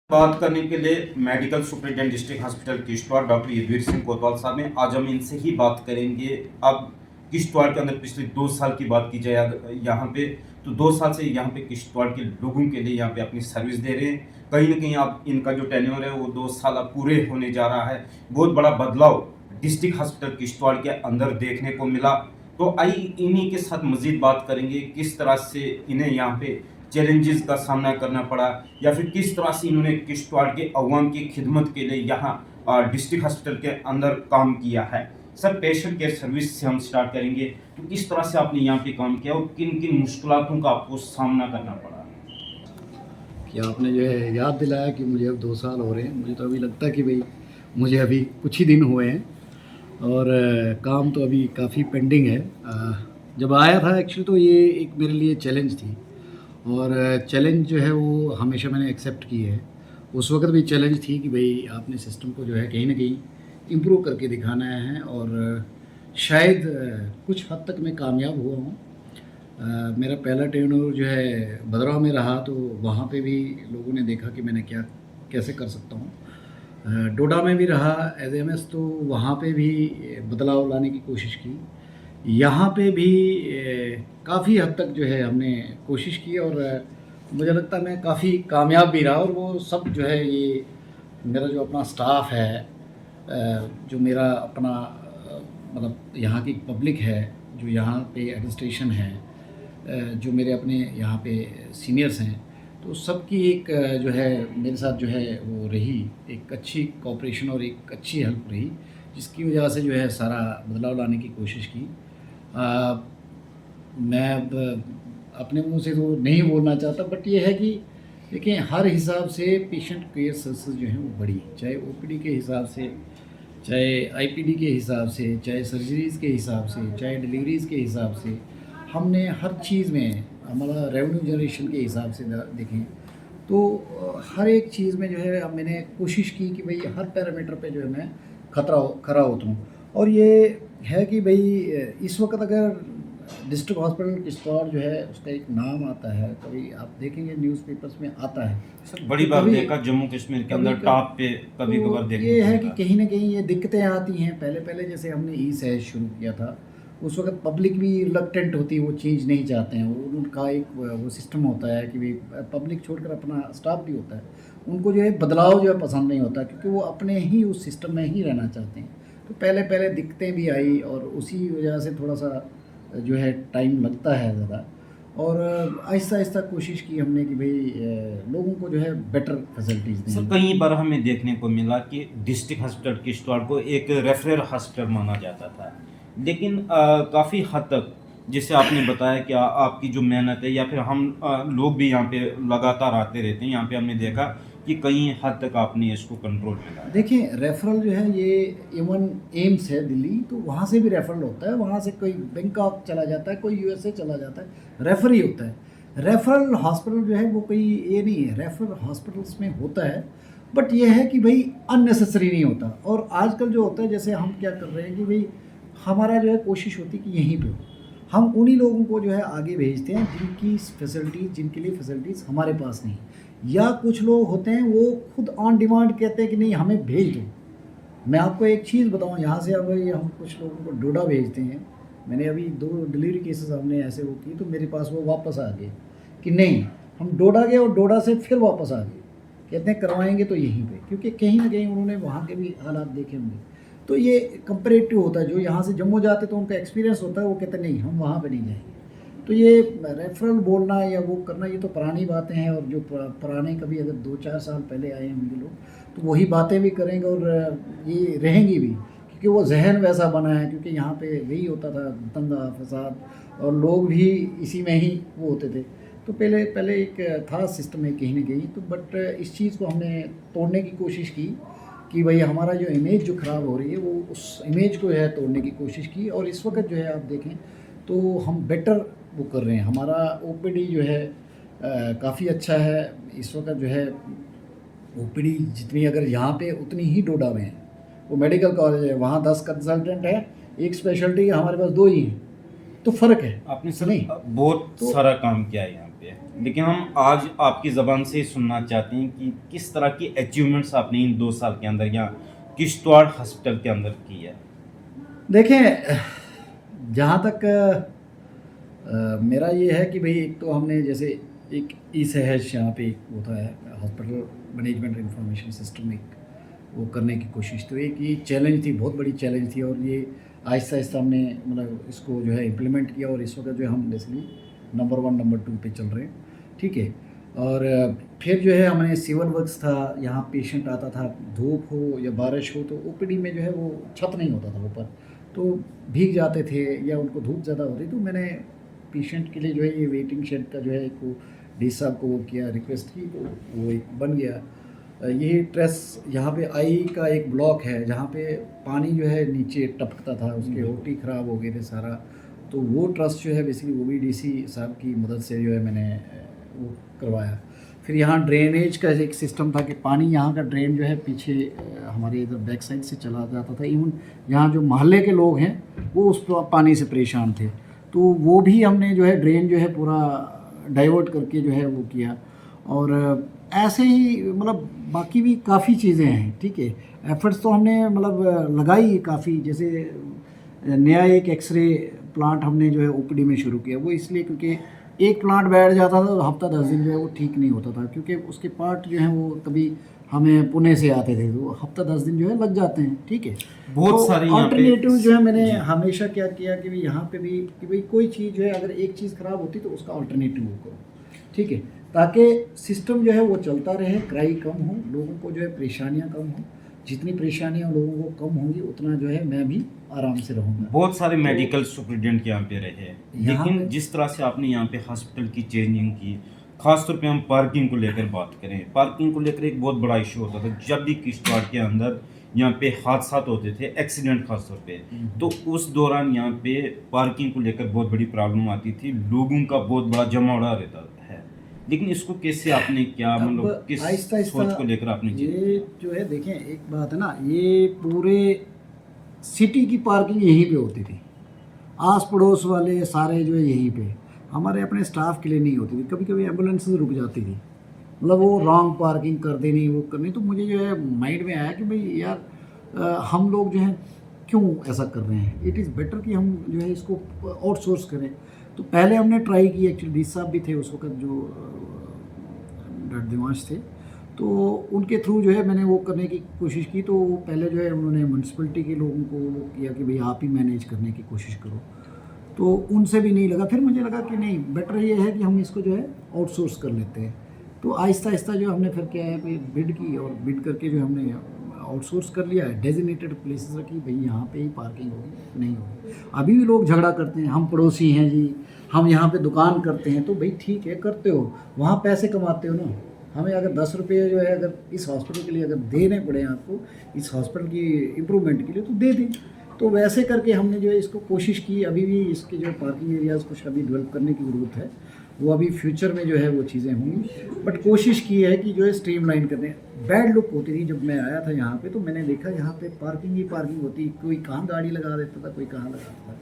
बात करने के लिए medical superintendent district hospital Kishtwar doctor Yudhvir Singh Kotwal साहब हैं। आज हम इनसे ही बात करेंगे। अब किश्तवाड़ के अंदर पिछले 2 साल की बात की जाए यहाँ पे, तो 2 साल से यहाँ पे किश्तवाड़ के लोगों के लिए यहाँ पे अपनी सर्विस दे रहे हैं। कहीं ना कहीं अब इनका जो टेन्योर है वो 2 साल अब पूरे होने जा रहा है। बहुत बड़ा बदलाव डिस्ट्रिक्ट हॉस्पिटल किश्तवाड़ के अंदर देखने को मिला। तो आई इन्हीं के साथ मजीद बात करेंगे किस तरह से इन्हें यहाँ पे चैलेंजेस का सामना करना पड़ा, या फिर किस तरह से इन्होंने किश्तवाड़ के अवाम की खिदमत के लिए यहाँ डिस्ट्रिक्ट हॉस्पिटल के अंदर काम किया है। सर, पेशेंट केयर सर्विस से हम स्टार्ट करेंगे। तो किस तरह से आपने यहाँ पे काम किया और किन किन मुश्किलों का आपको सामना करना पड़ा? कि आपने जो है याद दिलाया कि मुझे अब 2 साल हो रहे हैं। मुझे तो अभी लगता है कि भाई मुझे अभी कुछ ही दिन हुए हैं और काम तो अभी काफ़ी पेंडिंग है। जब आया था एक्चुअली तो ये एक मेरे लिए चैलेंज थी और चैलेंज जो है वो हमेशा मैंने एक्सेप्ट की है। उस वक्त भी चैलेंज थी कि भाई आपने सिस्टम को जो है कहीं ना कहीं इम्प्रूव करके दिखाना है और शायद कुछ हद तक मैं कामयाब हुआ हूँ। मेरा पहला टेन्योर जो है भद्रवाह में रहा तो वहाँ पे भी लोगों ने देखा कि मैंने क्या कैसे कर सकता हूँ। डोडा में भी रहा एज एम एस तो वहाँ पे भी बदलाव लाने की कोशिश की। यहाँ पे भी काफ़ी हद तक जो है हमने कोशिश की और मुझे लगता है मैं काफ़ी कामयाब भी रहा। और वो सब जो है ये मेरा जो अपना स्टाफ है, जो मेरा अपना मतलब यहाँ की पब्लिक है, जो यहाँ पे एडमिनिस्ट्रेशन है, जो मेरे अपने यहाँ पे सीनियर्स हैं, तो सबकी एक जो है मेरे साथ जो है वो रही एक अच्छी कोऑपरेशन और एक अच्छी हेल्प रही, जिसकी वजह से जो है सारा बदलाव लाने की कोशिश की। मैं अब अपने मुंह से तो नहीं बोलना चाहता, बट ये है कि देखिए हर हिसाब से पेशेंट केयर सर्विसेज जो हैं वो बढ़ी, चाहे ओपीडी के हिसाब से, चाहे आईपीडी के हिसाब से, चाहे सर्जरीज़ के हिसाब से, चाहे डिलीवरीज़ के हिसाब से। हमने हर चीज़ में हमारा रेवेन्यू जनरेशन के हिसाब से देखें तो हर एक चीज़ में जो है अब मैंने कोशिश की कि भाई हर पैरामीटर पे जो है मैं खरा उतरूँ। और ये है कि भाई इस वक्त अगर डिस्ट्रिक्ट हॉस्पिटल किश्तवाड़ जो है उसका एक नाम आता है, कभी आप देखेंगे न्यूज़पेपर्स में आता है। सर, बड़ी बात देखा जम्मू कश्मीर के अंदर टॉप पे कभी कभार तो देखने ये को है कि मिला। कहीं ना कहीं ये दिक्कतें आती हैं। पहले जैसे हमने ई सहज शुरू किया था, उस वक्त पब्लिक भी रिलक्टेंट होती है, वो चेंज नहीं चाहते हैं। उनका एक वो सिस्टम होता है कि भाई पब्लिक छोड़कर अपना स्टाफ भी होता है, उनको जो है बदलाव जो है पसंद नहीं होता, क्योंकि वो अपने ही उस सिस्टम में ही रहना चाहते हैं। तो पहले दिक्कतें भी आई और उसी वजह से थोड़ा सा जो है टाइम लगता है ज़्यादा। और आहिस्ता आहिस्ता कोशिश की हमने कि भाई लोगों को जो है बेटर फैसिलिटीज़ सर, दें। कई बार हमें देखने को मिला कि डिस्ट्रिक्ट हॉस्पिटल किश्तवाड़ को एक रेफरल हॉस्पिटल माना जाता था, लेकिन काफ़ी हद तक जैसे आपने बताया कि आपकी जो मेहनत है, या फिर हम लोग भी यहाँ पे लगातार आते रहते हैं, यहाँ पे हमने देखा कि कई हद तक आपने इसको कंट्रोल में लाया। देखिए रेफरल जो है ये इवन एम्स है दिल्ली, तो वहाँ से भी रेफरल होता है। वहाँ से कोई बैंकॉक चला जाता है, कोई यूएसए चला जाता है, रेफर ही होता है। रेफरल हॉस्पिटल जो है वो कोई ये नहीं है, रेफरल हॉस्पिटल्स में होता है, बट ये है कि भाई अननेसेसरी नहीं होता। और आजकल जो होता है, जैसे हम क्या कर रहे हैं कि भाई हमारा जो है कोशिश होती है कि यहीं पे हो, हम उन्हीं लोगों को जो है आगे भेजते हैं जिनकी फैसिलिटीज़, जिनके लिए फैसिलिटीज़ हमारे पास नहीं। या कुछ लोग होते हैं वो खुद ऑन डिमांड कहते हैं कि नहीं हमें भेज दो। मैं आपको एक चीज़ बताऊं, यहाँ से अब हम कुछ लोगों को डोडा भेजते हैं। मैंने अभी 2 डिलीवरी केसेस हमने ऐसे वो की, तो मेरे पास वो वापस आ गए कि नहीं हम डोडा गए और डोडा से फिर वापस आ गए, कहते हैं करवाएंगे तो यहीं पे, क्योंकि कहीं ना कहीं उन्होंने वहाँ के भी हालात देखे होंगे। तो ये कंपेरेटिव होता है, जो यहाँ से जम्मू जाते तो उनका एक्सपीरियंस होता है, वो कहते हैं नहीं हम वहाँ पर नहीं जाएंगे। तो ये रेफरल बोलना या वो करना ये तो पुरानी बातें हैं। और जो पुराने कभी अगर 2-4 साल पहले आए होंगे लोग, तो वही बातें भी करेंगे और ये रहेंगी भी, क्योंकि वो जहन वैसा बना है। क्योंकि यहाँ पे वही होता था दंगा फसाद, और लोग भी इसी में ही वो होते थे। तो पहले एक था सिस्टम में कहीं ना कहीं, तो बट इस चीज़ को हमने तोड़ने की कोशिश की कि भाई हमारा जो इमेज जो ख़राब हो रही है वो उस इमेज को है तोड़ने की कोशिश की। और इस वक्त जो है आप देखें तो हम बेटर वो कर रहे हैं। हमारा ओपीडी जो है काफ़ी अच्छा है इस वक्त जो है। ओपीडी जितनी अगर यहाँ पे उतनी ही डोडा में है। वो मेडिकल कॉलेज है, वहाँ 10 कंसल्टेंट है, एक स्पेशलिटी हमारे पास 2 ही हैं, तो फ़र्क है। आपने सर नहीं बहुत तो सारा काम किया है यहाँ पे। पे, लेकिन हम आज आपकी ज़बान से सुनना चाहते हैं कि किस तरह की अचीवमेंट्स आपने इन 2 साल के अंदर यहाँ किश्तवाड़ हॉस्पिटल के अंदर की है। देखें, जहाँ तक मेरा ये है कि भाई एक तो हमने जैसे एक ई सहज यहाँ पे एक होता है हॉस्पिटल मैनेजमेंट इंफॉर्मेशन सिस्टम, एक वो करने की कोशिश, तो एक ये चैलेंज थी, बहुत बड़ी चैलेंज थी, और ये आहिस्ता आहिस्ता हमने मतलब इसको जो है इम्प्लीमेंट किया, और इस वक्त जो है हम बेसिकली नंबर 1 नंबर 2 पे चल रहे हैं, ठीक है। और फिर जो है हमारे सिविल वर्क्स था, यहाँ पेशेंट आता था, धूप हो या बारिश हो तो ओपीडी में जो है वो छत नहीं होता था ऊपर, तो भीग जाते थे या उनको धूप ज़्यादा होती, तो मैंने पेशेंट के लिए जो है ये वेटिंग शेड का जो है एक वो डी साहब को वो किया, रिक्वेस्ट की, तो वो एक बन गया। ये ट्रेस यहाँ पे आई का एक ब्लॉक है जहाँ पे पानी जो है नीचे टपकता था, उसके ओटी ख़राब हो गए थे सारा, तो वो ट्रस्ट जो है बेसिकली ओबीडीसी साहब की मदद से जो है मैंने वो करवाया। फिर यहाँ ड्रेनेज का एक सिस्टम था कि पानी यहाँ का ड्रेन जो है पीछे हमारे इधर बैक साइड से चला जाता था, इवन यहाँ जो मोहल्ले के लोग हैं वो उस पानी से परेशान थे, तो वो भी हमने जो है ड्रेन जो है पूरा डाइवर्ट करके जो है वो किया। और ऐसे ही मतलब बाकी भी काफ़ी चीज़ें हैं, ठीक है। एफर्ट्स तो हमने मतलब लगाई काफ़ी, जैसे नया एक एक्सरे प्लांट हमने जो है ओपीडी में शुरू किया, वो इसलिए क्योंकि एक प्लांट बैठ जाता था तो हफ्ता 10 दिन जो है वो ठीक नहीं होता था, क्योंकि उसके पार्ट जो हैं वो कभी हमें पुणे से आते थे, तो हफ्ता 10 दिन जो है लग जाते हैं, ठीक है। बहुत तो सारे यहाँ पे अल्टरनेटिव जो है मैंने हमेशा क्या किया कि भाई यहाँ पे भी कि भाई कोई चीज़ जो है अगर एक चीज़ ख़राब होती तो उसका अल्टरनेटिव वो करो, ठीक है, ताकि सिस्टम जो है वो चलता रहे, क्राई कम हो, लोगों को जो है परेशानियाँ कम हो, जितनी परेशानियाँ लोगों को कम होंगी उतना जो है मैं भी आराम से रहूँगा। बहुत सारे मेडिकल सुपरिटेंडेंट यहाँ पे रहे हैं, यहाँ लेकिन पे- जिस तरह से आपने यहाँ पे हॉस्पिटल की चेंजिंग की, खासतौर पे हम पार्किंग को लेकर बात करें, पार्किंग को लेकर एक बहुत बड़ा इशू होता था जब भी किश्तवाड़ के अंदर यहाँ पे हादसा होते थे, एक्सीडेंट खासतौर पे, तो उस दौरान यहाँ पे पार्किंग को लेकर बहुत बड़ी प्रॉब्लम आती थी, लोगों का बहुत बड़ा जमावड़ा रहता है, लेकिन इसको कैसे आपने क्या मतलब अब किस आहिस्ता सोच को लेकर आपने ये जो है देखें, एक बात है ना, ये पूरे सिटी की पार्किंग यहीं पे होती थी, आस पड़ोस वाले सारे जो है यहीं पे, हमारे अपने स्टाफ के लिए नहीं होती थी, कभी कभी एम्बुलेंस रुक जाती थी, मतलब वो रॉन्ग पार्किंग कर देनी, वो करनी, तो मुझे जो है माइंड में आया कि भाई यार हम लोग जो हैं क्यों ऐसा कर रहे हैं, इट इज़ बेटर कि हम जो है इसको आउटसोर्स करें। तो पहले हमने ट्राई की, एक्चुअली डी साहब भी थे उस वक्त जो डॉक्टर दिवांश थे, तो उनके थ्रू जो है मैंने वो करने की कोशिश की, तो वो पहले जो है उन्होंने म्यूनसिपलिटी के लोगों को वो किया कि भाई आप ही मैनेज करने की कोशिश करो, तो उनसे भी नहीं लगा, फिर मुझे लगा कि नहीं, बेटर ये है कि हम इसको जो है आउटसोर्स कर लेते हैं। तो आहिस्ता आहिस्ता जो हमने फिर क्या है भाई बिड की, और बिड करके जो हमने आउटसोर्स कर लिया है, डेजिग्नेटेड प्लेसेस रखी, भाई यहाँ पे ही पार्किंग होगी, नहीं होगी। अभी भी लोग झगड़ा करते हैं, हम पड़ोसी हैं जी, हम यहाँ पे दुकान करते हैं, तो भाई ठीक है करते हो, वहाँ पैसे कमाते हो ना, हमें अगर 10 रुपये जो है अगर इस हॉस्पिटल के लिए अगर देने पड़े आपको, इस हॉस्पिटल की इम्प्रूवमेंट के लिए, तो दे दें। तो वैसे करके हमने जो है इसको कोशिश की, अभी भी इसके जो पार्किंग एरियाज़ कुछ अभी डेवलप करने की ज़रूरत है, वो अभी फ्यूचर में जो है वो चीज़ें होंगी, बट कोशिश की है कि जो है स्ट्रीमलाइन करने। बैड लुक होती थी जब मैं आया था यहाँ पे, तो मैंने देखा यहाँ पे पार्किंग ही पार्किंग होती, कोई कहाँ गाड़ी लगा देता था, कोई कहाँ लगाता था,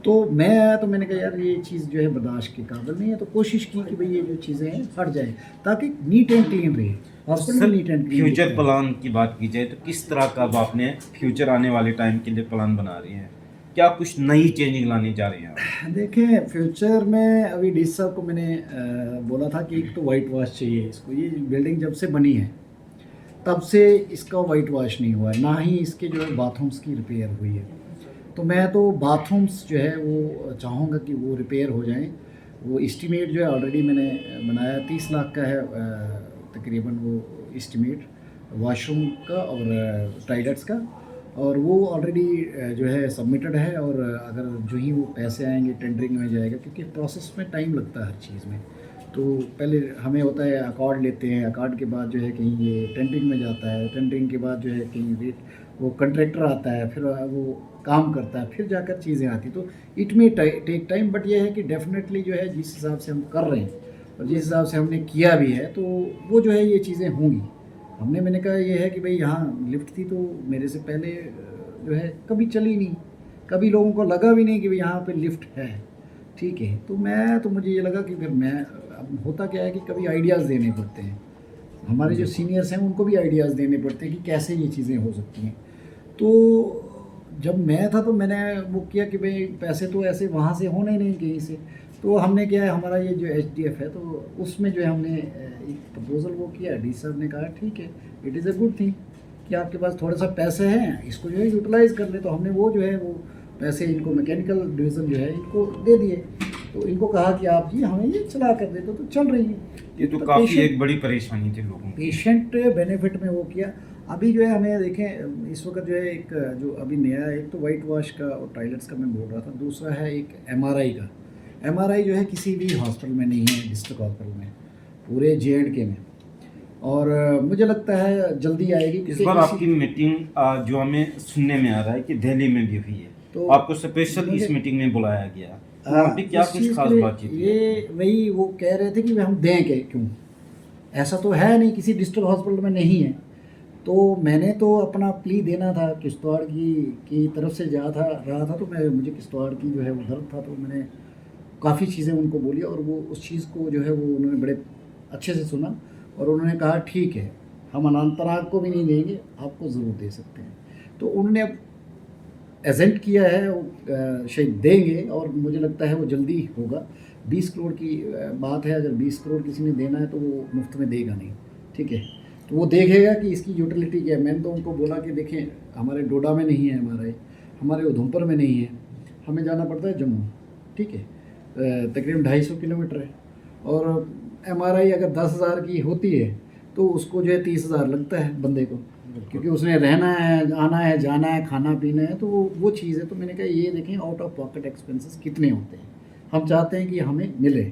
तो मैं आया तो मैंने कहा यार ये चीज़ जो है बर्दाश्त के काबिल नहीं है, तो कोशिश की कि भाई ये जो चीज़ें हैं हट जाए, ताकि नीट एंड क्लीन रहे hospital, neat and clean. Future plan की बात की जाए तो किस तरह का अब आपने फ्यूचर आने वाले टाइम के लिए प्लान बना रही हैं, क्या कुछ नई चेंजिंग लाने जा रही हैं आप? देखें, फ्यूचर में अभी डी साहब को मैंने बोला था कि एक तो वाइट वॉश चाहिए इसको, ये बिल्डिंग जब से बनी है तब से इसका वाइट वॉश नहीं हुआ है, ना ही इसके जो है बाथरूम्स की रिपेयर हुई है, तो मैं तो बाथरूम्स जो है वो चाहूँगा कि वो रिपेयर हो जाएं। वो एस्टीमेट जो है ऑलरेडी मैंने बनाया, 30 लाख का है तकरीबन वो एस्टीमेट वॉशरूम का और टॉयलेट्स का, और वो ऑलरेडी जो है सबमिटेड है, और अगर जो ही वो पैसे आएंगे टेंडरिंग में जाएगा, क्योंकि प्रोसेस में टाइम लगता है हर चीज़ में, तो पहले हमें होता है अकॉर्ड लेते हैं, अकॉर्ड के बाद जो है कहीं ये टेंडरिंग में जाता है, टेंडरिंग के बाद जो है कहीं रेट वो कंट्रैक्टर आता है, फिर वो काम करता है, फिर जाकर चीज़ें आती, तो it may take time, but ये है कि डेफिनेटली जो है जिस हिसाब से हम कर रहे हैं और जिस हिसाब से हमने किया भी है, तो वो जो है ये चीज़ें होंगी। मैंने कहा ये है कि भाई यहाँ लिफ्ट थी तो मेरे से पहले जो है कभी चली नहीं, कभी लोगों को लगा भी नहीं कि भाई यहाँ पे लिफ्ट है, ठीक है। तो मुझे ये लगा कि फिर मैं, अब होता क्या है कि कभी आइडियाज़ देने पड़ते हैं, हमारे जो सीनियर्स हैं उनको भी आइडियाज़ देने पड़ते हैं कि कैसे ये चीज़ें हो सकती हैं। तो जब मैं था तो मैंने वो किया कि भाई पैसे तो ऐसे वहाँ से होने ही नहीं कहीं से, तो हमने क्या है, हमारा ये जो एचडीएफ है तो उसमें जो है हमने एक प्रपोज़ल वो किया। डी साहब ने कहा ठीक है, it is a good thing कि आपके पास थोड़ा सा पैसे हैं, इसको जो है यूटिलाइज़ कर ले। तो हमने वो जो है वो पैसे इनको मैकेनिकल डिवीज़न जो है इनको दे दिए। तो इनको कहा कि आप जी हमें ये चला कर देते, तो चल रही है। ये तो काफ़ी एक बड़ी परेशानी थी लोगों की। पेशेंट बेनिफिट में वो किया। अभी जो है हमें देखें इस वक्त जो है एक जो अभी नया है, एक तो वाइट वॉश का और टॉयलेट्स का मैं बोल रहा था, दूसरा है एक एमआरआई का। एमआरआई जो है किसी भी हॉस्पिटल में नहीं है, डिस्ट्रिक्ट हॉस्पिटल में, पूरे जे.एंड.के में। और मुझे लगता है जल्दी आएगी। इस क्योंकि बार आपकी मीटिंग जो हमें सुनने में आ रहा है कि दिल्ली में भी हुई है, तो आपको स्पेशल इस मीटिंग में बुलाया गया, तो हाँ, वहाँ पे क्या इस कुछ चीज़ खास के लिए बातचीत हुई? ये वही वो कह रहे थे कि हम दें क्यों, ऐसा तो है नहीं, किसी डिस्ट्रिक्ट हॉस्पिटल में नहीं है। तो मैंने तो अपना प्ली देना था किश्तवाड़ की तरफ से रहा था, तो मुझे किश्तवाड़ की जो है वो दर्द था, तो मैंने काफ़ी चीज़ें उनको बोली और वो उस चीज़ को जो है वो उन्होंने बड़े अच्छे से सुना। और उन्होंने कहा ठीक है, हम अनंतनाग को भी नहीं देंगे, आपको ज़रूर दे सकते हैं। तो उन्होंने अब एजेंट किया है वो शायद देंगे, और मुझे लगता है वो जल्दी होगा। 20 करोड़ की बात है, अगर 20 करोड़ किसी ने देना है तो वो मुफ्त में देगा नहीं, ठीक है। तो वो देखेगा कि इसकी यूटिलिटी क्या है। मैंने तो उनको बोला कि देखें, हमारे डोडा में नहीं है एमआरआई, हमारे उधमपुर में नहीं है, हमें जाना पड़ता है जम्मू, ठीक है, तकरीबन 250 किलोमीटर है। और एमआरआई अगर 10,000 की होती है तो उसको जो है 30,000 लगता है बंदे को, क्योंकि उसने रहना है, आना है, जाना है, खाना पीना है, तो वो चीज़ है। तो मैंने कहा ये देखें आउट ऑफ पॉकेट एक्सपेंसेस कितने होते हैं, हम चाहते हैं कि हमें मिले,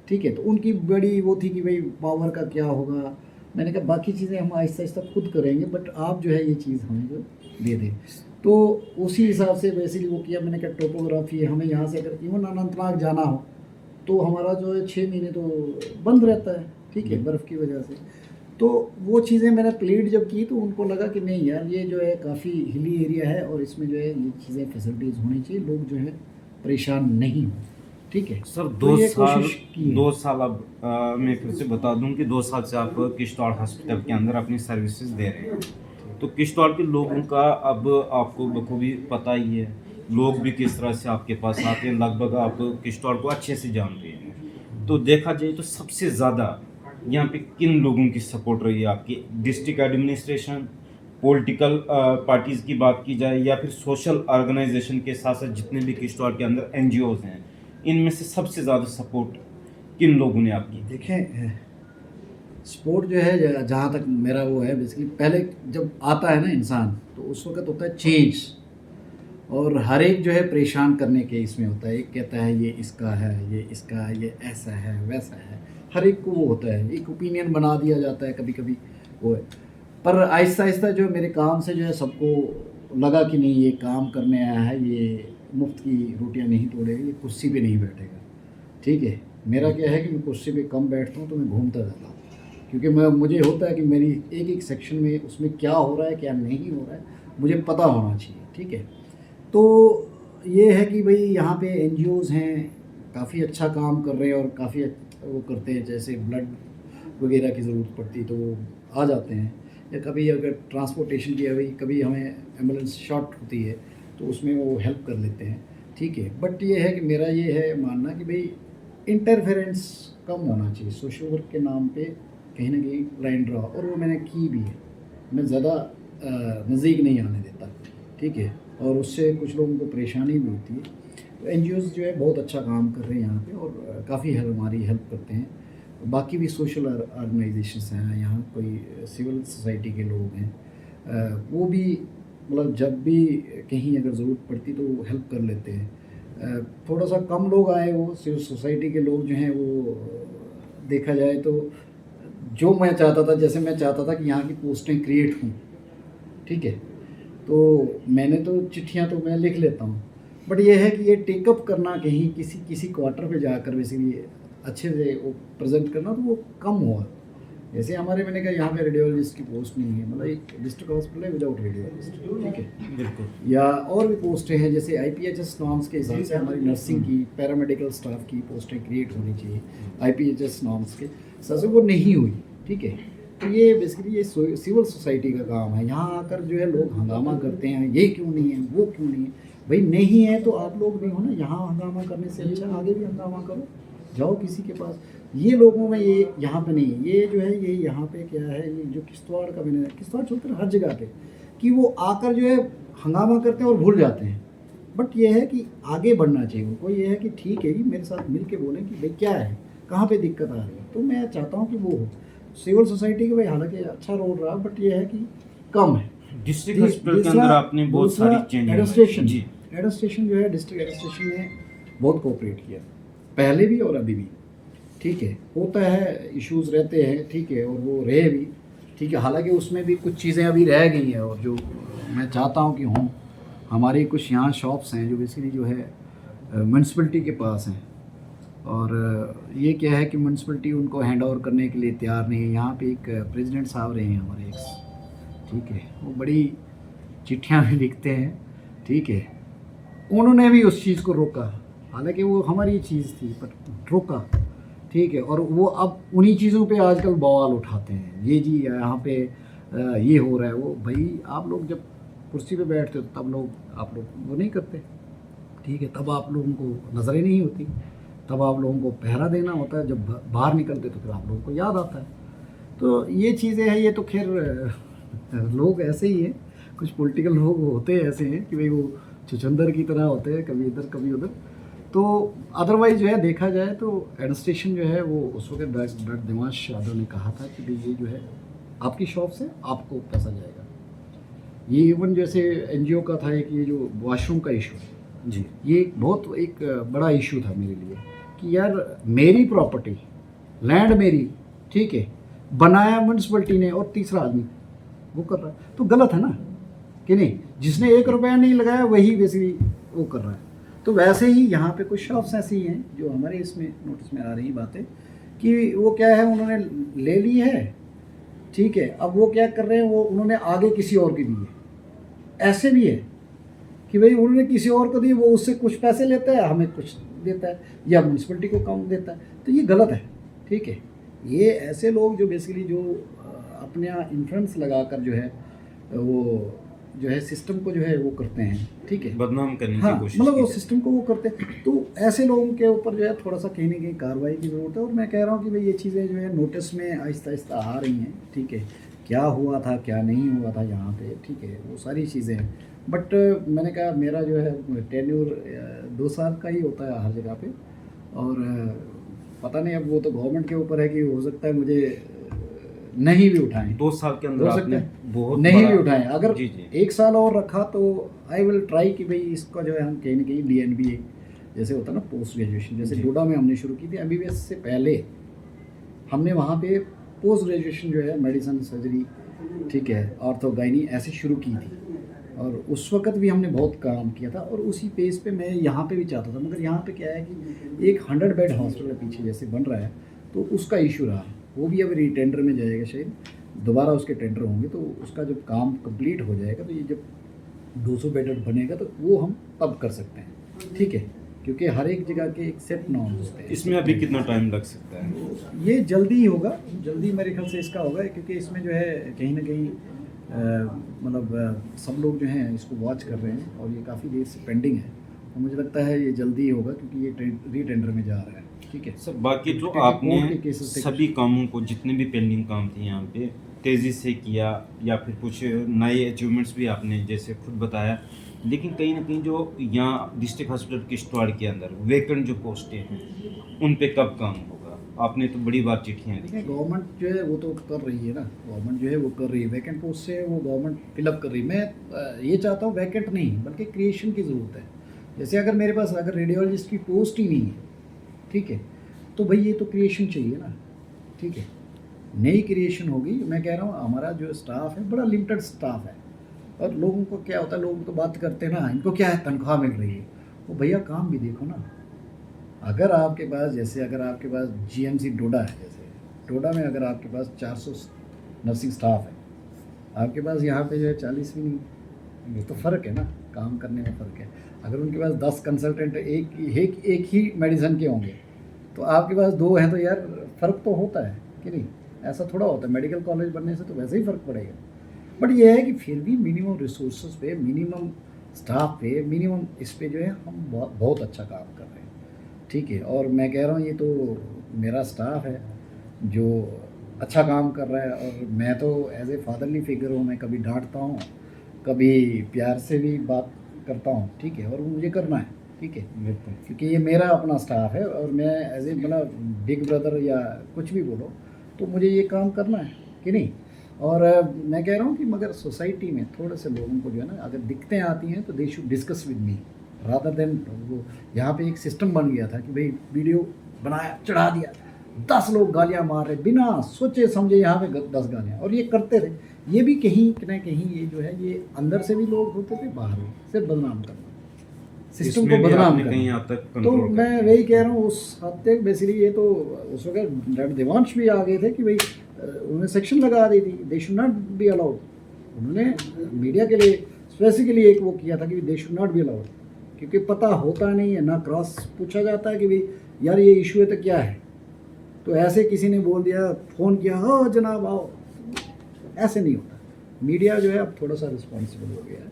ठीक है। तो उनकी बड़ी वो थी कि भाई पावर का क्या होगा। मैंने कहा बाकी चीज़ें हम आहिस्ता आहिस्ता खुद करेंगे, बट आप जो है ये चीज़ हमें जो दे दें। तो उसी हिसाब से बेसिकली वो किया। मैंने कहा टोपोग्राफी है, हमें यहाँ से अगर इवन अनंतनाग जाना हो तो हमारा जो है 6 महीने तो बंद रहता है, ठीक है, बर्फ़ की वजह से। तो वो चीज़ें मैंने प्लीड जब की तो उनको लगा कि नहीं यार, ये जो है काफ़ी हिली एरिया है और इसमें जो है ये चीज़ें फैसिलिटीज़ होनी चाहिए, लोग जो है परेशान नहीं हो, ठीक है। सर तो 2 ये साल कोशिश की है। 2 साल अब मैं फिर से बता दूं कि 2 साल से आप किश्तवाड़ हॉस्पिटल के अंदर अपनी सर्विसेज दे रहे हैं। तो किश्तवाड़ के लोगों का अब आपको बखूबी पता ही है, लोग भी किस तरह से आपके पास आते हैं, लगभग आप किश्तवाड़ को अच्छे से जानते हैं। तो देखा जाए तो सबसे ज़्यादा यहाँ पे किन लोगों की सपोर्ट रही है आपकी? डिस्ट्रिक्ट एडमिनिस्ट्रेशन, पॉलिटिकल पार्टीज़ की बात की जाए, या फिर सोशल ऑर्गेनाइजेशन के साथ साथ जितने भी किश्तवाड़ के अंदर एनजीओज़ हैं, इनमें से सबसे ज़्यादा सपोर्ट किन लोगों ने आपकी? देखें स्पोर्ट जो है, जहाँ तक मेरा वो है बेसिकली, पहले जब आता है ना इंसान तो उस वक्त होता है चेंज, और हर एक जो है परेशान करने के इसमें होता है। एक कहता है ये इसका है, ये इसका है, ये ऐसा है, वैसा है, हर एक को वो होता है, एक ओपिनियन बना दिया जाता है कभी कभी वो है। पर आहिस्ता आहिस्ता जो मेरे काम से जो है सबको लगा कि नहीं, ये काम करने आया है, ये मुफ्त की रोटियां नहीं तोड़ेगा, ये कुर्सी पे नहीं बैठेगा, ठीक है। मेरा क्या है कि मैं कुर्सी पे कम बैठता हूँ, तो मैं घूमता रहता हूँ, क्योंकि मुझे होता है कि मेरी एक एक सेक्शन में उसमें क्या हो रहा है क्या नहीं हो रहा है मुझे पता होना चाहिए, ठीक है। तो ये है कि भाई यहाँ पे एनजीओज़ हैं, काफ़ी अच्छा काम कर रहे हैं और काफ़ी वो करते हैं। जैसे ब्लड वगैरह की ज़रूरत पड़ती तो वो आ जाते हैं, या कभी अगर ट्रांसपोर्टेशन की अभी कभी हमें एम्बुलेंस शॉर्ट होती है तो उसमें वो हेल्प कर लेते हैं, ठीक है। बट ये है कि मेरा ये है मानना कि भाई इंटरफेरेंस कम होना चाहिए सोशल वर्क के नाम पे, कहीं ना कहीं लाइन ड्रा, और वो मैंने की भी है। मैं ज़्यादा नज़दीक नहीं आने देता, ठीक है, और उससे कुछ लोगों को परेशानी भी होती है। तो एनजीओज़ जो है बहुत अच्छा काम कर रहे हैं यहाँ पे, और काफ़ी हमारी हेल्प करते हैं। बाकी भी सोशल ऑर्गेनाइजेशंस हैं यहाँ, कोई सिविल सोसाइटी के लोग हैं, वो भी मतलब जब भी कहीं अगर ज़रूरत पड़ती तो वो हेल्प कर लेते हैं। थोड़ा सा कम लोग आए वो सिविल सोसाइटी के लोग जो हैं वो, देखा जाए तो जो मैं चाहता था, जैसे मैं चाहता था कि यहाँ की पोस्टें क्रिएट हों, ठीक है, तो मैंने तो चिट्ठियाँ तो मैं लिख लेता हूँ, बट ये है कि ये टेकअप करना कहीं किसी क्वार्टर पे जाकर बेसिकली अच्छे से वो प्रेजेंट करना, तो वो कम हुआ। जैसे हमारे मैंने कहा यहाँ पे रेडियोलॉजिस्ट की पोस्ट नहीं है, मतलब एक डिस्ट्रिक्ट हॉस्पिटल है विदाउट रेडियोलॉजिस्ट, ठीक है। बिल्कुल। या और भी पोस्टें हैं, जैसे IPHS नॉर्म्स के हिसाब से हमारी नर्सिंग की, पैरामेडिकल स्टाफ की पोस्टें क्रिएट होनी चाहिए IPHS नॉर्म्स के हिसाब से, वो नहीं हुई, ठीक है। तो ये बेसिकली ये सिविल सोसाइटी का काम है। यहाँ आकर जो है लोग हंगामा करते हैं, ये क्यों नहीं है, वो क्यों नहीं है। भाई नहीं है तो आप लोग भी हो ना, यहाँ हंगामा करने से अच्छा आगे भी हंगामा करो, जाओ किसी के पास। ये लोगों में ये यहाँ पे नहीं है, ये जो है ये यहाँ पे क्या है, ये जो किश्तवाड़ का मैंने, किश्तवाड़ चलते हैं हर जगह पे, कि वो आकर जो है हंगामा करते हैं और भूल जाते हैं। बट ये है कि आगे बढ़ना चाहिए उनको, ये है कि ठीक है, कि मेरे साथ मिल के बोलें कि भाई क्या है, कहाँ पे दिक्कत आ रही है। तो मैं चाहता हूँ कि वो हो सिविल सोसाइटी के, भाई हालांकि अच्छा रोल रहा, बट ये है कि कम है। डिस्ट्रिक्ट हॉस्पिटल के अंदर आपने बहुत सारी चेंज एडमिनिस्ट्रेशन जी, एडमिनिस्ट्रेशन जो है डिस्ट्रिक्ट एडमिनिस्ट्रेशन ने बहुत कोऑपरेट किया, पहले भी और अभी भी, ठीक है। होता है, इश्यूज रहते हैं, ठीक है, और वो रहे भी, ठीक है। हालांकि उसमें भी कुछ चीज़ें अभी रह गई हैं, और जो मैं चाहता हूँ कि हों, हमारी कुछ यहाँ शॉप्स हैं जो बेसिकली जो है म्यूनसिपलिटी के पास हैं, और ये क्या है कि म्यूनसिपलिटी उनको हैंड ओवर करने के लिए तैयार नहीं है। यहाँ पे एक प्रेसिडेंट साहब रहे हैं हमारे एक्स, ठीक है, वो बड़ी चिट्ठियाँ भी लिखते हैं, ठीक है। उन्होंने भी उस चीज़ को रोका, हालांकि वो हमारी चीज़ थी, पर रोका, ठीक है। और वो अब उन्हीं चीज़ों पे आजकल बवाल उठाते हैं, ये जी यहाँ पे ये हो रहा है, वो भाई आप लोग जब कुर्सी पे बैठते हो तब आप लोग वो नहीं करते, ठीक है। तब आप लोगों को नज़रें नहीं होती, तब आप लोगों को पहरा देना होता है, जब बाहर निकलते तो फिर आप लोगों को याद आता है। तो ये चीज़ें हैं, ये तो खैर लोग ऐसे ही हैं, कुछ पॉलिटिकल लोग होते हैं ऐसे हैं कि भाई वो छुछंदर की तरह होते हैं, कभी इधर कभी उधर। तो अदरवाइज जो है देखा जाए तो एडमिनिस्ट्रेशन जो है वो उस वक्त डॉक्टर दिमाश यादव ने कहा था कि भाई ये जो है आपकी शॉप से आपको पैसा जाएगा। ये इवन जैसे NGO का था, एक ये जो वॉशरूम का इशू है जी, ये एक बड़ा इशू था मेरे लिए, कि यार मेरी प्रॉपर्टी, लैंड मेरी, ठीक है, बनाया म्यूनसिपलिटी ने और तीसरा आदमी वो कर रहा है, तो गलत है ना कि नहीं। जिसने 1 रुपया नहीं लगाया वही बेसिकली वो कर रहा है। तो वैसे ही यहाँ पे कुछ शॉप्स ऐसी हैं जो हमारे इसमें नोटिस में आ रही बातें, कि वो क्या है, उन्होंने ले ली है, ठीक है, अब वो क्या कर रहे हैं, वो उन्होंने आगे किसी और की दी है। ऐसे भी है कि भाई उन्होंने किसी और को दी, वो उससे कुछ पैसे लेता है, हमें कुछ देता है, या म्यूनसिपलिटी को कम देता है, तो ये गलत है, ठीक है। ये ऐसे लोग जो बेसिकली जो अपने यहाँ इन्फ्लुएंस लगाकर जो है वो जो है सिस्टम को जो है वो करते हैं, ठीक है, बदनाम करने हाँ, की कोशिश मतलब वो की सिस्टम को वो करते हैं। तो ऐसे लोगों के ऊपर जो है थोड़ा सा कहीं ना कहीं कार्रवाई की ज़रूरत है। और मैं कह रहा हूँ कि भाई ये चीज़ें जो है नोटिस में आहिस्ता आहिस्ता आ रही हैं, ठीक है। क्या हुआ था क्या नहीं हुआ था यहाँ पे, ठीक है, वो सारी चीज़ें हैं। बट मैंने कहा मेरा जो है टेन्योर 2 साल का ही होता है हर जगह पे, और पता नहीं अब वो तो गवर्नमेंट के ऊपर है कि हो सकता है मुझे नहीं भी उठाएं, 2 साल के अंदर हो सकता आपने है बहुत नहीं बड़ा- भी उठाएं। अगर जी जी 1 साल और रखा तो आई विल ट्राई कि भाई इसका जो है हम कहीं ना कहीं DNB जैसे होता है ना, पोस्ट ग्रेजुएशन, जैसे जी। डोडा में हमने शुरू की थी MBBS से पहले, हमने वहाँ पे पोस्ट ग्रेजुएशन जो है मेडिसिन, सर्जरी, ठीक है, ऑर्थो, गायनी ऐसे शुरू की थी। और उस वक्त भी हमने बहुत काम किया था, और उसी पेस पे मैं यहाँ पे भी चाहता था। मगर यहाँ पे क्या है कि एक 100 बेड हॉस्पिटल पीछे जैसे बन रहा है, तो उसका इशू रहा, वो भी अब रीटेंडर में जाएगा, शायद दोबारा उसके टेंडर होंगे, तो उसका जब काम कंप्लीट हो जाएगा तो ये जब 200 बेडेड बनेगा तो वो हम तब कर सकते हैं, ठीक है, क्योंकि हर एक जगह के एक सेट नॉर्म्स होते हैं। इसमें अभी कितना टाइम लग सकता है? ये जल्दी ही होगा, जल्दी मेरे ख्याल से इसका होगा, क्योंकि इसमें जो है कहीं ना कहीं मतलब सब लोग जो हैं इसको वॉच कर रहे हैं, और ये काफ़ी देर से पेंडिंग है, और मुझे लगता है ये जल्दी ही होगा, क्योंकि ये रीटेंडर में जा रहा है, ठीक है। सर बाकी जो क्योंकि कोर्ट के आपने केसेस से सभी कामों को, जितने भी पेंडिंग काम थे यहाँ पे तेज़ी से किया, या फिर कुछ नए अचीवमेंट्स भी आपने जैसे खुद बताया, लेकिन कहीं ना कहीं जो यहाँ डिस्ट्रिक्ट हॉस्पिटल किश्तवाड़ के अंदर वेकेंट जो पोस्टें हैं उन पे कब काम होगा? आपने तो बड़ी बार चिट्ठियाँ लिखी। गवर्नमेंट जो है वो तो कर रही है ना, गवर्नमेंट जो है वो कर रही है, वैकेंट पोस्ट से वो गवर्नमेंट फिलअप कर रही है। मैं ये चाहता हूँ वैकेंट नहीं, बल्कि क्रिएशन की ज़रूरत है। जैसे अगर मेरे पास अगर रेडियोलॉजिस्ट की पोस्ट ही नहीं है, ठीक है, तो भाई ये तो क्रिएशन चाहिए ना, ठीक है, नई क्रिएशन होगी। मैं कह रहा हूँ हमारा जो स्टाफ है बड़ा लिमिटेड स्टाफ है, और लोगों को क्या होता है, लोग तो बात करते हैं ना, इनको क्या है, तनख्वाह मिल रही है, वो भैया काम भी देखो ना। अगर आपके पास जैसे अगर आपके पास GMC डोडा है, जैसे टोडा में अगर आपके पास 400 नर्सिंग स्टाफ है, आपके पास यहाँ पे जो है 40 भी नहीं, ये तो फ़र्क है ना, काम करने में फ़र्क है। अगर उनके पास 10 कंसल्टेंट एक ही मेडिसिन के होंगे तो आपके पास 2 हैं, तो यार फ़र्क तो होता है कि नहीं? ऐसा थोड़ा होता है, मेडिकल कॉलेज बनने से तो वैसे ही फ़र्क पड़ेगा। बट ये है कि फिर भी मिनिमम रिसोर्सेज पे, मिनिमम स्टाफ पे, मिनिमम इस पे जो है हम बहुत अच्छा काम कर रहे हैं, ठीक है। और मैं कह रहा हूँ ये तो मेरा स्टाफ है जो अच्छा काम कर रहा है, और मैं तो एज ए फादरली फिगर हूँ, मैं कभी डांटता हूँ, कभी प्यार से भी बात करता हूँ, ठीक है, और वो मुझे करना है, ठीक है, बिल्कुल। क्योंकि ये मेरा अपना स्टाफ है और मैं एज ए मतलब बिग ब्रदर या कुछ भी बोलो, तो मुझे ये काम करना है कि नहीं। और मैं कह रहा हूँ कि मगर सोसाइटी में थोड़े से लोगों को जो है ना, अगर दिक्कतें आती हैं तो they should discuss with me rather than वो। यहाँ पे एक सिस्टम बन गया था कि भाई वीडियो बनाया, चढ़ा दिया, 10 लोग गालियाँ मार रहे बिना सोचे समझे, यहाँ पे 10 गालियाँ, और ये करते थे। ये भी कहीं ना कहीं ये जो है ये अंदर से भी लोग होते थे, बाहर भी सिर्फ बदनाम करना, सिस्टम को इसमें भी बदनाम आपने करना। कहीं हद तक तो कंट्रोल कर मैं लिया। वही कह रहा हूँ, उस हद तक बेसिकली ये तो उस वक्त डॉक्टर देवांश भी आ गए थे कि भाई उन्होंने सेक्शन लगा दी थी, they should not be allowed. उन्होंने मीडिया के लिए स्पेसिफिकली एक वो किया था कि they should not be allowed, क्योंकि पता होता नहीं है ना, क्रॉस पूछा जाता है कि भाई यार ये इशू है तो क्या है, तो ऐसे किसी ने बोल दिया, फ़ोन किया, हाँ जनाब आओ, ऐसे नहीं होता। मीडिया जो है अब थोड़ा सा रिस्पॉन्सिबल हो गया है,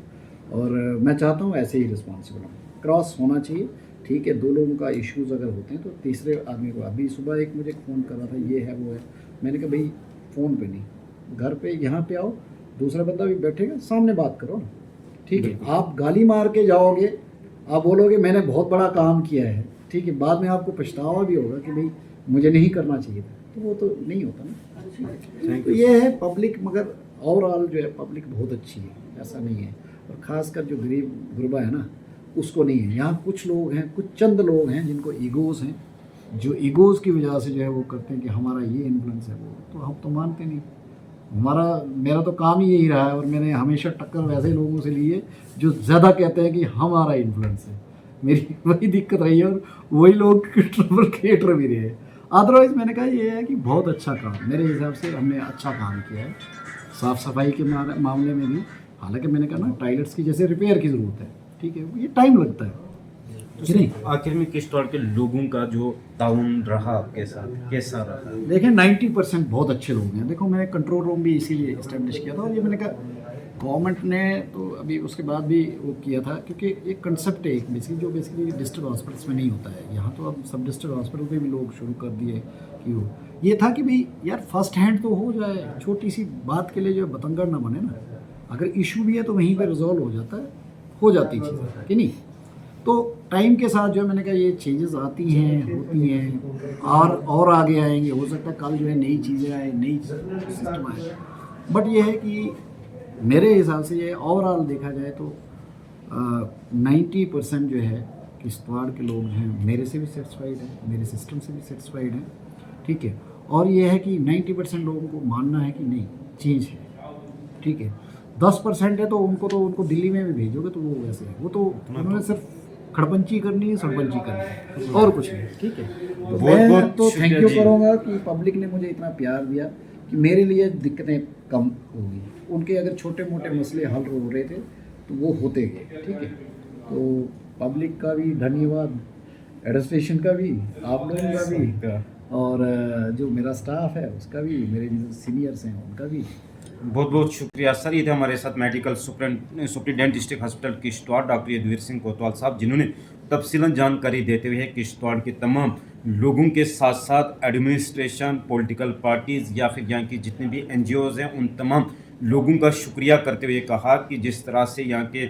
और मैं चाहता हूँ ऐसे ही रिस्पॉन्सिबल हो, क्रॉस होना चाहिए, ठीक है। 2 लोगों का इश्यूज़ अगर होते हैं तो तीसरे आदमी को, अभी सुबह एक मुझे फ़ोन कर रहा था, ये है वो है, मैंने कहा भाई फ़ोन पे नहीं, घर पे यहाँ पे आओ, दूसरा बंदा भी बैठेगा, सामने बात करो ना, ठीक है। आप गाली मार के जाओगे, आप बोलोगे मैंने बहुत बड़ा काम किया है, ठीक है, बाद में आपको पछतावा भी होगा कि भाई मुझे नहीं करना चाहिए था, तो वो तो नहीं होता ना। तो ये है पब्लिक, मगर ओवरऑल जो है पब्लिक बहुत अच्छी है, ऐसा नहीं है। और ख़ासकर जो गरीब गुरबा है ना, उसको नहीं है। यहाँ कुछ लोग हैं, कुछ चंद लोग हैं जिनको ईगोज़ हैं, जो ईगोज़ की वजह से जो है वो करते हैं कि हमारा ये इन्फ्लुएंस है, वो तो हम तो मानते नहीं। मेरा तो काम ही यही रहा है, और मैंने हमेशा टक्कर वैसे लोगों से ली है जो ज़्यादा कहते हैं कि हमारा इन्फ्लुएंस है। मेरी वही दिक्कत रही है, और वही लोग ट्रबल क्रिएटर भी रहे हैं। अदरवाइज़ मैंने कहा ये है कि बहुत अच्छा काम, मेरे हिसाब से हमने अच्छा काम किया है साफ़ सफाई के मामले में भी। हालांकि मैंने कहा ना, टॉयलेट्स की जैसे रिपेयर की ज़रूरत है, ठीक है, ये टाइम लगता है कि नहीं। आखिर में किश्तवाड़ के लोगों का जो ताउन रहा आपके साथ, कैसा रहा? देखें 90% बहुत अच्छे लोग हैं। देखो मैंने कंट्रोल रूम भी इसीलिए इस्टेब्लिश किया था, और ये मैंने कहा गवर्नमेंट ने तो अभी उसके बाद भी वो किया था, क्योंकि एक कंसेप्ट है एक बेसिकली, जो बेसिकली डिस्ट्रिक्ट हॉस्पिटल्स में नहीं होता है, यहाँ तो अब सब डिस्ट्रिक्ट हॉस्पिटल पे भी लोग शुरू कर दिए कि वो ये था कि भाई यार फर्स्ट हैंड तो हो जाए, छोटी सी बात के लिए जो बतंगड़ ना बने ना, अगर इशू भी है तो वहीं पर रिजॉल्व हो जाता है, हो जाती चीज़ें कि नहीं। तो टाइम के साथ जो है मैंने कहा ये चेंजेस आती हैं, होती हैं, और आगे आएंगे, हो सकता है कल जो है नई चीज़ें आए, नई सिस्टम आए। बट ये है कि मेरे हिसाब से ये ओवरऑल देखा जाए तो 90% जो है किश्तवाड़ के लोग हैं मेरे से भी सेटिस्फाइड हैं, मेरे सिस्टम से भी सेटिस्फाइड हैं, ठीक है। और ये है कि 90% लोगों को मानना है कि नहीं चेंज है, ठीक है। 10% है तो उनको दिल्ली में भी भेजोगे तो वो वैसे है, वो तो उन्होंने सिर्फ खड़पंची करनी है, सड़पंची करनी है, और कुछ नहीं, ठीक है। तो मैं तो थैंक यू करूँगा कि पब्लिक ने मुझे इतना प्यार दिया कि मेरे लिए दिक्कतें कम होगी। उनके अगर छोटे मोटे मसले हल हो रहे थे तो वो होते गए, ठीक है। तो पब्लिक का भी धन्यवाद, एडमिनिस्ट्रेशन का भी, आप लोगों का भी, और जो मेरा स्टाफ है उसका भी, मेरे जो सीनियर्स हैं उनका भी। बहुत बहुत शुक्रिया सर। ये थे हमारे साथ medical superintendent district hospital Kishtwar doctor Yaduvir Singh Kotwal साहब, जिन्होंने तफसीलन जानकारी देते हुए किश्तवाड़ के तमाम लोगों के साथ साथ एडमिनिस्ट्रेशन, पॉलिटिकल पार्टीज़ या फिर यहाँ की जितने भी NGOs हैं, उन तमाम लोगों का शुक्रिया करते हुए कहा कि जिस तरह से यहाँ के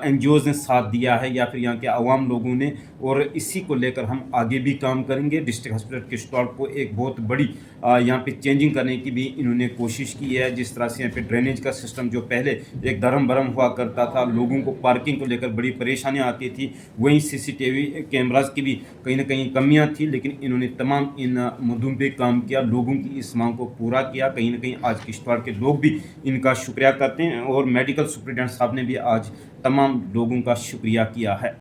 NGOs ने साथ दिया है या फिर यहाँ के आवाम लोगों ने, और इसी को लेकर हम आगे भी काम करेंगे। डिस्ट्रिक्ट हॉस्पिटल किश्तवाड़ को एक बहुत बड़ी यहाँ पे चेंजिंग करने की भी इन्होंने कोशिश की है। जिस तरह से यहाँ पे ड्रेनेज का सिस्टम जो पहले एक धर्म भरम हुआ करता था, लोगों को पार्किंग को लेकर बड़ी परेशानियाँ आती थी, वहीं CCTV कैमराज की भी कहीं ना कहीं कमियाँ थी, लेकिन इन्होंने तमाम इन मुद्दों पे काम किया, लोगों की इस मांग को पूरा किया। कहीं ना कहीं आज किश्तवाड़ के लोग भी इनका शुक्रिया करते हैं, और मेडिकल सुप्रिटेंडेंट साहब ने भी आज तमाम लोगों का शुक्रिया किया है।